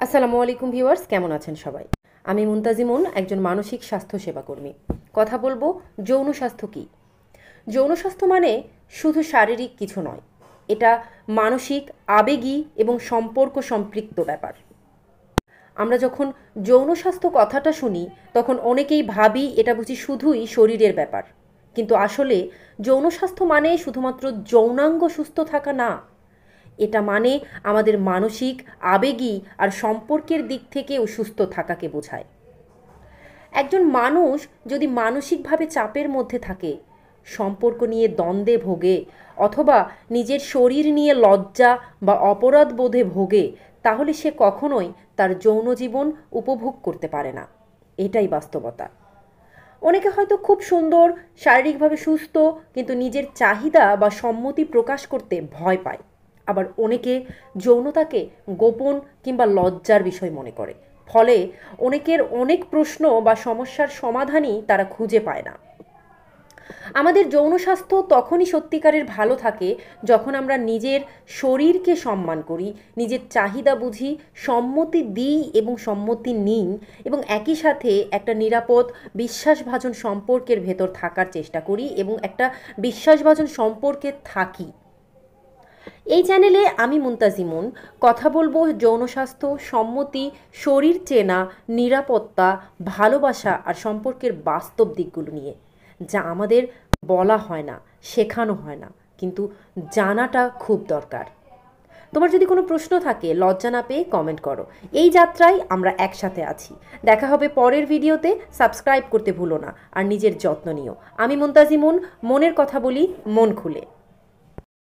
আসসালামু আলাইকুম ভিউয়ার্স, কেমন আছেন সবাই? আমি মুনতাজিমুন, একজন মানসিক স্বাস্থ্য সেবাকর্মী। কথা বলবো যৌন স্বাস্থ্য কী। যৌন স্বাস্থ্য মানে শুধু শারীরিক কিছু নয়, এটা মানসিক, আবেগী এবং সম্পর্ক সম্পৃক্ত ব্যাপার। আমরা যখন যৌন স্বাস্থ্য কথাটা শুনি তখন অনেকেই ভাবি এটা বুঝি শুধুই শরীরের ব্যাপার, কিন্তু আসলে যৌন স্বাস্থ্য মানে শুধুমাত্র যৌনাঙ্গ সুস্থ থাকা না, এটা মানে আমাদের মানসিক, আবেগী আর সম্পর্কের দিক থেকেও সুস্থ থাকাকে বোঝায়। একজন মানুষ যদি মানসিকভাবে চাপের মধ্যে থাকে, সম্পর্ক নিয়ে দ্বন্দ্বে ভোগে অথবা নিজের শরীর নিয়ে লজ্জা বা অপরাধ বোধে ভোগে, তাহলে সে কখনোই তার যৌন জীবন উপভোগ করতে পারে না। এটাই বাস্তবতা। অনেকে হয়তো খুব সুন্দর, শারীরিকভাবে সুস্থ, কিন্তু নিজের চাহিদা বা সম্মতি প্রকাশ করতে ভয় পায়। আবার অনেকে যৌনতাকে গোপন কিংবা লজ্জার বিষয় মনে করে। ফলে অনেকের অনেক প্রশ্ন বা সমস্যার সমাধানই তারা খুঁজে পায় না। আমাদের যৌন স্বাস্থ্য তখনই সত্যিকারের ভালো থাকে যখন আমরা নিজের শরীরকে সম্মান করি, নিজের চাহিদা বুঝি, সম্মতি দিই এবং সম্মতি নিই, এবং একই সাথে একটা নিরাপদ, বিশ্বাসভাজন সম্পর্কের ভেতর থাকার চেষ্টা করি এবং একটা বিশ্বাসভাজন সম্পর্কে থাকি। এই চ্যানেলে আমি মুনতাজিমুন কথা বলবো যৌন স্বাস্থ্য, সম্মতি, শরীর চেনা, নিরাপত্তা, ভালোবাসা আর সম্পর্কের বাস্তব দিকগুলো নিয়ে, যা আমাদের বলা হয় না, শেখানো হয় না, কিন্তু জানাটা খুব দরকার। তোমার যদি কোনো প্রশ্ন থাকে, লজ্জা না পেয়ে কমেন্ট করো। এই যাত্রায় আমরা একসাথে আছি। দেখা হবে পরের ভিডিওতে। সাবস্ক্রাইব করতে ভুলো না আর নিজের যত্ন নিও। আমি মুনতাজিমুন, মনের কথা বলি মন খুলে।